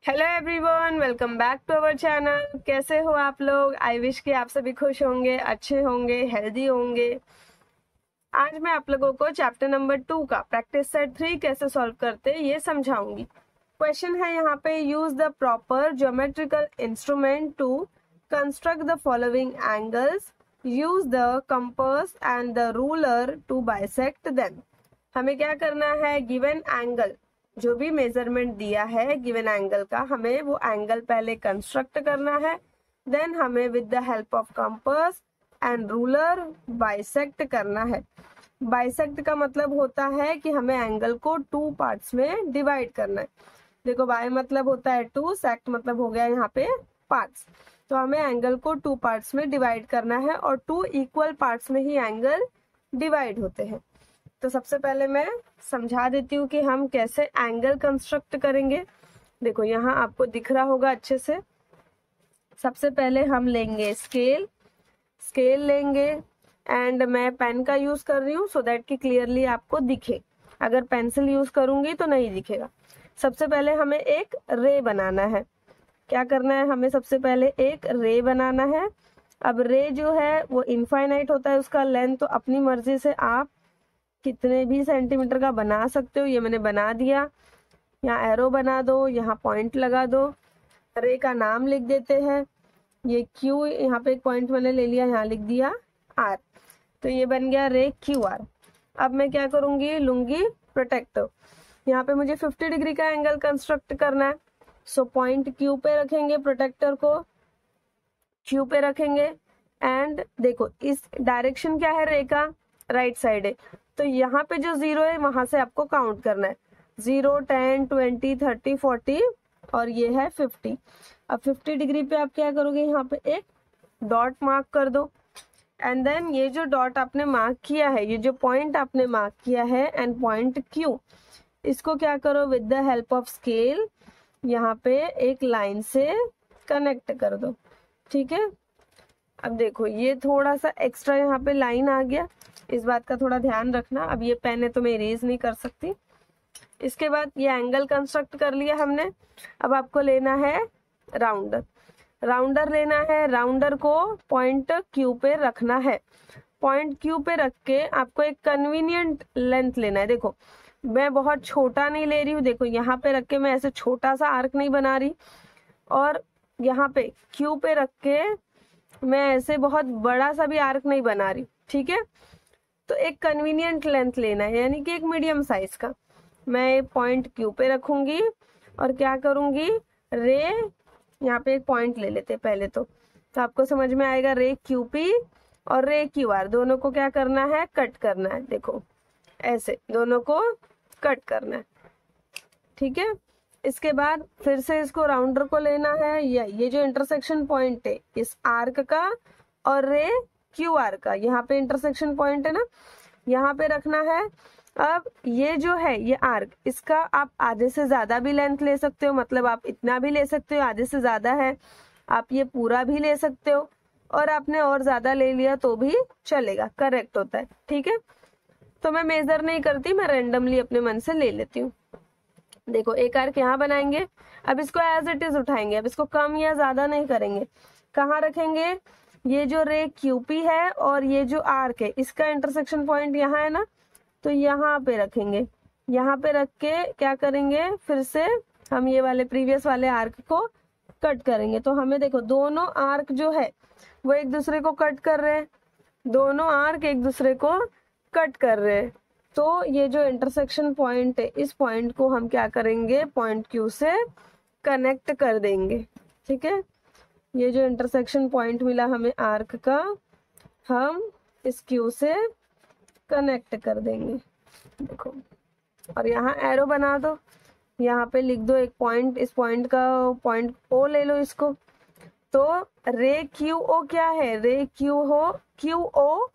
Hello everyone, welcome back to our channel. कैसे हो आप लोग? आई विश कि आप सभी खुश होंगे, अच्छे होंगे, हेल्दी होंगे। आज मैं आप लोगों को चैप्टर नंबर 2 का प्रैक्टिस सेट 3 कैसे सॉल्व करते ये समझाऊंगी। क्वेश्चन है यहाँ पे, use the proper geometrical instrument to construct the following angles, use the compass and the ruler to bisect them. हमें क्या करना है, गिवन एंगल, जो भी मेजरमेंट दिया है गिवन एंगल का, हमें वो एंगल पहले कंस्ट्रक्ट करना है, देन हमें with the help of compass and ruler bisect करना है। बाइसेक्ट का मतलब होता है कि हमें एंगल को 2 पार्ट्स में डिवाइड करना है। देखो, बाय मतलब होता है 2, सेक्ट मतलब हो गया यहाँ पे पार्ट्स। तो हमें एंगल को 2 पार्ट्स में डिवाइड करना है और 2 इक्वल पार्ट्स में ही एंगल डिवाइड होते हैं। तो सबसे पहले मैं समझा देती हूँ कि हम कैसे एंगल कंस्ट्रक्ट करेंगे। देखो, यहाँ आपको दिख रहा होगा अच्छे से। सबसे पहले हम लेंगे स्केल लेंगे, एंड मैं पेन का यूज कर रही हूँ सो दैट कि क्लियरली आपको दिखे। अगर पेंसिल यूज करूंगी तो नहीं दिखेगा। सबसे पहले हमें एक रे बनाना है। क्या करना है, हमें सबसे पहले एक रे बनाना है। अब रे जो है वो इनफाइनाइट होता है, उसका लेंथ तो अपनी मर्जी से आप कितने भी सेंटीमीटर का बना सकते हो। ये मैंने बना दिया। यहाँ एरो बना दो, यहाँ पॉइंट लगा दो, रे का नाम लिख देते हैं। ये क्यू, यहाँ पे एक पॉइंट मैंने ले लिया, यहाँ लिख दिया आर। तो ये बन गया रे क्यू आर। अब मैं क्या करूंगी, लूंगी प्रोटेक्टर। यहाँ पे मुझे 50 डिग्री का एंगल कंस्ट्रक्ट करना है। सो पॉइंट क्यू पे रखेंगे, प्रोटेक्टर को क्यू पे रखेंगे। एंड देखो, इस डायरेक्शन क्या है रे का, राइट साइड है। तो यहाँ पे जो 0 है वहां से आपको काउंट करना है। 0, 10, 20, 30, 40 और ये है 50। अब 50 डिग्री पे आप क्या करोगे, यहाँ पे एक डॉट मार्क कर दो। एंड देन ये जो डॉट आपने मार्क किया है, ये जो पॉइंट आपने मार्क किया है एंड पॉइंट क्यू, इसको क्या करो, with the help of scale यहाँ पे एक लाइन से कनेक्ट कर दो। ठीक है। अब देखो, ये थोड़ा सा एक्स्ट्रा यहाँ पे लाइन आ गया, इस बात का थोड़ा ध्यान रखना। अब ये पेन है तो मैं इरेज नहीं कर सकती। इसके बाद ये एंगल कंस्ट्रक्ट कर लिया हमने। अब आपको लेना है राउंडर लेना है। राउंडर को पॉइंट क्यू पे रखना है। पॉइंट क्यू पे रख के आपको एक कन्वीनियंट लेंथ लेना है। देखो, मैं बहुत छोटा नहीं ले रही हूँ। देखो, यहाँ पे रख के मैं ऐसे छोटा सा आर्क नहीं बना रही, और यहाँ पे क्यू पे रख के मैं ऐसे बहुत बड़ा सा भी आर्क नहीं बना रही। ठीक है। तो एक कन्वीनियंट लेंथ लेना है, यानी कि एक मीडियम साइज का। मैं पॉइंट क्यू पे रखूंगी और क्या करूंगी, रे, यहाँ पे एक पॉइंट ले लेते पहले तो आपको समझ में आएगा। रे क्यू पी और रे क्यू आर दोनों को क्या करना है, कट करना है। देखो, ऐसे दोनों को कट करना है। ठीक है। इसके बाद फिर से इसको राउंडर को लेना है, या ये जो इंटरसेक्शन पॉइंट है इस आर्क का और रे क्यू आर का, यहाँ पे इंटरसेक्शन पॉइंट है ना, यहाँ पे रखना है। अब ये जो है ये आर्क, इसका आप आधे से ज्यादा भी लेंथ ले सकते हो, मतलब आप इतना भी ले सकते हो, आधे से ज्यादा है आप ये पूरा भी ले सकते हो, और आपने और ज्यादा ले लिया तो भी चलेगा, करेक्ट होता है। ठीक है। तो मैं मेजर नहीं करती, मैं रेंडमली अपने मन से ले लेती हूँ। देखो, एक आर्क यहाँ बनाएंगे। अब इसको एज इट इज उठाएंगे। अब इसको कम या ज्यादा नहीं करेंगे। कहाँ रखेंगे, ये जो रे क्यूपी है और ये जो आर्क है, इसका इंटरसेक्शन पॉइंट यहाँ है ना, तो यहाँ पे रखेंगे। यहाँ पे रख के क्या करेंगे, फिर से हम ये वाले प्रीवियस वाले आर्क को कट करेंगे। तो हमें देखो, दोनों आर्क जो है वो एक दूसरे को कट कर रहे हैं। दोनों आर्क एक दूसरे को कट कर रहे हैं। तो ये जो इंटरसेक्शन पॉइंट है, इस पॉइंट को हम क्या करेंगे, पॉइंट क्यू से कनेक्ट कर देंगे। ठीक है। ये जो इंटरसेक्शन पॉइंट मिला हमें आर्क का, हम इस क्यू से कनेक्ट कर देंगे। देखो, और यहाँ एरो बना दो, यहाँ पे लिख दो एक पॉइंट, इस पॉइंट का पॉइंट ओ ले लो इसको। तो रे क्यू ओ क्या है, रे क्यू ओ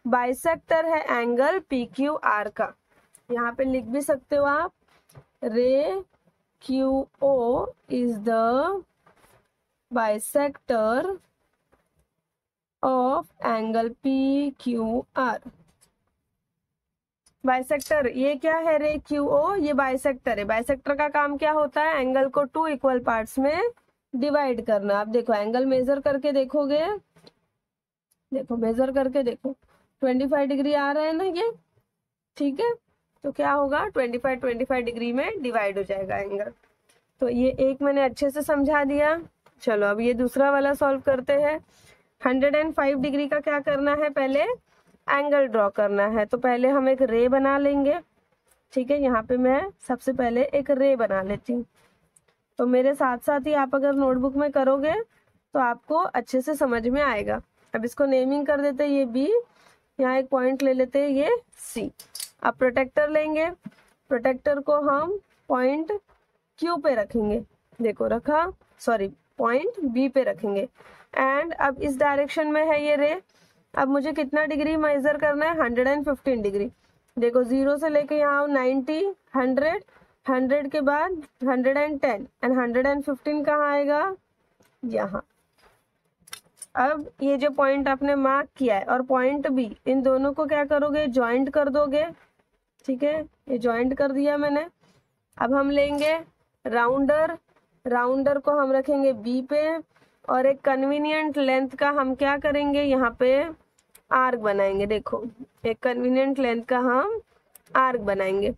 बाइसेक्टर है एंगल पी क्यू आर का। यहाँ पे लिख भी सकते हो आप, ray Q O is the bisector of angle P Q R. Bisector ये क्या है रे, क्यू ओ, ये बाइसेक्टर है। बाइसेक्टर का काम क्या होता है, एंगल को 2 इक्वल पार्ट्स में डिवाइड करना। आप देखो एंगल मेजर करके देखोगे, देखो मेजर करके देखो 25 डिग्री आ रहा है ना ये, ठीक है, तो क्या होगा 25 डिग्री में डिवाइड हो जाएगा एंगल। तो ये एक मैंने अच्छे से समझा दिया। चलो अब ये दूसरा वाला सॉल्व करते हैं। 105 डिग्री का क्या करना है, पहले एंगल ड्रॉ करना है। तो पहले हम एक रे बना लेंगे, ठीक है, यहाँ पे मैं सबसे पहले एक रे बना लेती हूँ। तो मेरे साथ साथ ही आप अगर नोटबुक में करोगे तो आपको अच्छे से समझ में आएगा। अब इसको नेमिंग कर देते हैं, ये बी, यहाँ एक पॉइंट ले लेते हैं ये सी। अब प्रोटेक्टर लेंगे, प्रोटेक्टर को हम पॉइंट क्यू पे रखेंगे, देखो रखा, सॉरी पॉइंट बी पे रखेंगे। एंड अब इस डायरेक्शन में है ये रे। अब मुझे कितना डिग्री मेजर करना है, 115 डिग्री। देखो 0 से लेके यहाँ 90, 100, 100 के बाद 110 एंड 115 कहाँ आएगा, यहाँ। अब ये जो पॉइंट आपने मार्क किया है और पॉइंट बी, इन दोनों को क्या करोगे, ज्वाइंट कर दोगे, ठीक है, ये ज्वाइंट कर दिया मैंने। अब हम लेंगे राउंडर, राउंडर को हम रखेंगे बी पे और एक कन्वीनियंट लेंथ का हम क्या करेंगे, यहाँ पे आर्क बनाएंगे। देखो एक कन्वीनियंट लेंथ का हम आर्क बनाएंगे।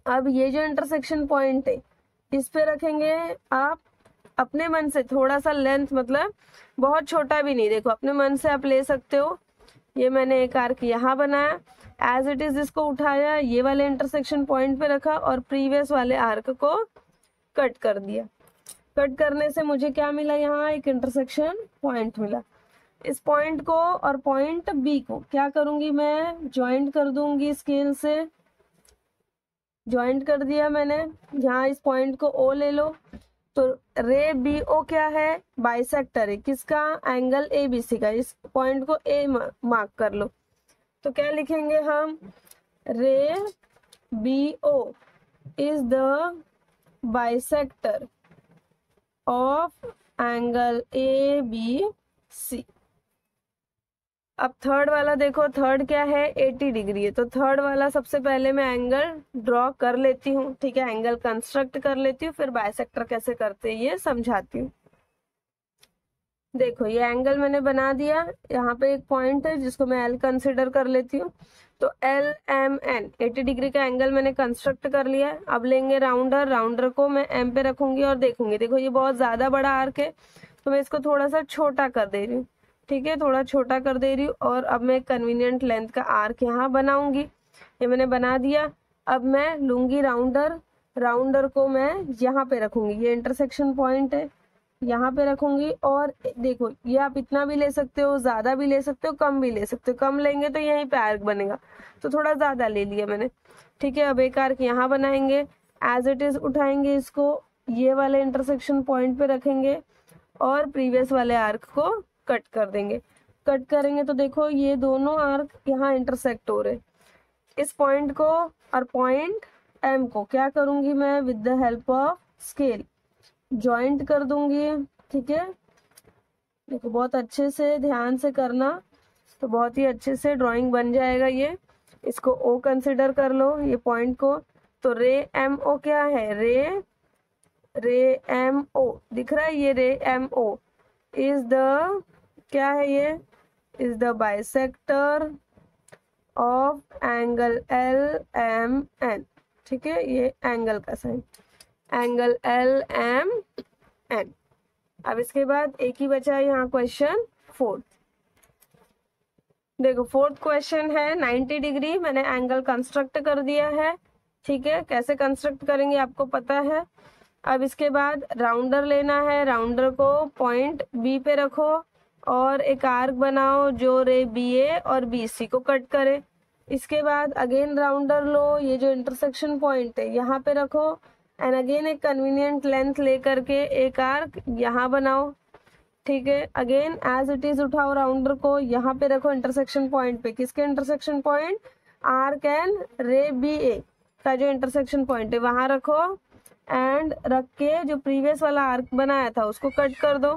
अब ये जो इंटरसेक्शन पॉइंट है इस पे रखेंगे आप अपने मन से थोड़ा सा लेंथ, मतलब बहुत छोटा भी नहीं, देखो अपने मन से आप ले सकते हो। ये मैंने एक आर्क यहाँ बनाया, एज इट इज इसको उठाया, ये वाले इंटरसेक्शन पॉइंट पे रखा और प्रीवियस वाले आर्क को कट कर दिया। कट करने से मुझे क्या मिला, यहाँ एक इंटरसेक्शन पॉइंट मिला। इस पॉइंट को और पॉइंट बी को क्या करूंगी मैं, ज्वाइंट कर दूंगी स्केल से। ज्वाइंट कर दिया मैंने, यहाँ इस पॉइंट को ओ ले लो। तो रे बी ओ क्या है, बाइसेक्टर है किसका, एंगल ए बी सी का। इस पॉइंट को ए मार्क कर लो। तो क्या लिखेंगे हम, ray B O is the bisector of angle A B C. अब थर्ड वाला देखो, थर्ड क्या है, 80 डिग्री है। तो थर्ड वाला सबसे पहले मैं एंगल ड्रॉ कर लेती हूँ, ठीक है, एंगल कंस्ट्रक्ट कर लेती हूँ, फिर बाइसेक्टर कैसे करते हैं ये समझाती हूँ। देखो ये एंगल मैंने बना दिया, यहाँ पे एक पॉइंट है जिसको मैं एल कंसिडर कर लेती हूँ। तो एल एम एन 80 डिग्री का एंगल मैंने कंस्ट्रक्ट कर लिया है। अब लेंगे राउंडर, राउंडर को मैं एम पे रखूंगी और देखूंगी, देखो ये बहुत ज्यादा बड़ा आर्क है तो मैं इसको थोड़ा सा छोटा कर दे रही हूँ, ठीक है, थोड़ा छोटा कर दे रही हूँ। और अब मैं कन्वीनियंट लेंथ का आर्क यहाँ बनाऊंगी, ये मैंने बना दिया। अब मैं लूंगी राउंडर, राउंडर को मैं यहाँ पे रखूंगी, ये इंटरसेक्शन पॉइंट है, यहाँ पे रखूंगी। और देखो ये आप इतना भी ले सकते हो, ज्यादा भी ले सकते हो, कम भी ले सकते हो। कम लेंगे तो यहीं पे आर्क बनेगा, तो थोड़ा ज्यादा ले लिया मैंने, ठीक है। अब एक आर्क यहाँ बनाएंगे, एज इट इज उठाएंगे इसको, ये वाले इंटरसेक्शन पॉइंट पे रखेंगे और प्रीवियस वाले आर्क को कट कर देंगे। कट करेंगे तो देखो ये दोनों आर्क यहाँ इंटरसेक्ट हो रहे। इस पॉइंट को और पॉइंट एम को क्या करूंगी मैं, with the help of scale joint कर दूंगी, ठीक है। देखो बहुत अच्छे से ध्यान से करना, तो बहुत ही अच्छे से ड्राइंग बन जाएगा ये। इसको ओ कंसिडर कर लो, ये पॉइंट को। तो रे एम ओ क्या है, रे एम ओ दिख रहा है, ये रे एम ओ इज द क्या है, ये is the bisector of angle L M N, ठीक है, ये एंगल का sign, angle L M N. अब इसके बाद एक ही बचा है यहाँ क्वेश्चन फोर्थ। देखो फोर्थ क्वेश्चन है 90 डिग्री, मैंने एंगल कंस्ट्रक्ट कर दिया है, ठीक है। कैसे कंस्ट्रक्ट करेंगे आपको पता है। अब इसके बाद राउंडर लेना है, राउंडर को पॉइंट बी पे रखो और एक आर्क बनाओ जो रे बी ए और बी सी को कट करे। इसके बाद अगेन राउंडर लो, ये जो इंटरसेक्शन पॉइंट है यहाँ पे रखो एंड अगेन एक कन्वीनियंट लेंथ लेकर के एक आर्क यहाँ बनाओ, ठीक है। अगेन एज इट इज उठाओ राउंडर को, यहाँ पे रखो इंटरसेक्शन पॉइंट पे, किसके इंटरसेक्शन पॉइंट, आर्क एंड रे बी ए का जो इंटरसेक्शन पॉइंट है वहां रखो एंड रख के जो प्रीवियस वाला आर्क बनाया था उसको कट कर दो।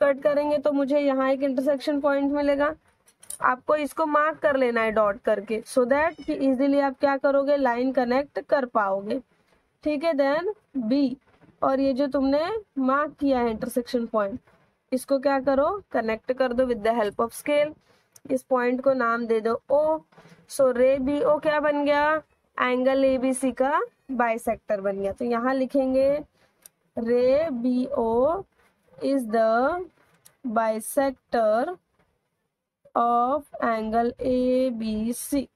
कट करेंगे तो मुझे यहाँ एक इंटरसेक्शन पॉइंट मिलेगा। आपको इसको मार्क कर लेना है डॉट करके, सो दैट कि इजीली आप क्या करोगे, लाइन कनेक्ट कर पाओगे। ठीक है, देन बी, और ये जो तुमने मार्क किया है इंटरसेक्शन पॉइंट, इसको क्या करो, कनेक्ट कर दो with the help of scale. इस पॉइंट को नाम दे दो ओ। सो रे बी ओ क्या बन गया, एंगल ए बी सी का बाइसेक्टर बन गया। तो यहाँ लिखेंगे ray B O is the bisector of angle A B C.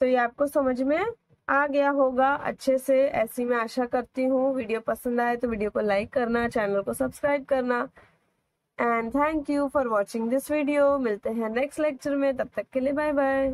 तो ये आपको समझ में आ गया होगा अच्छे से, ऐसी मैं आशा करती हूँ। वीडियो पसंद आए तो वीडियो को लाइक करना, चैनल को सब्सक्राइब करना। And thank you for watching this video. मिलते हैं नेक्स्ट लेक्चर में, तब तक के लिए बाय बाय।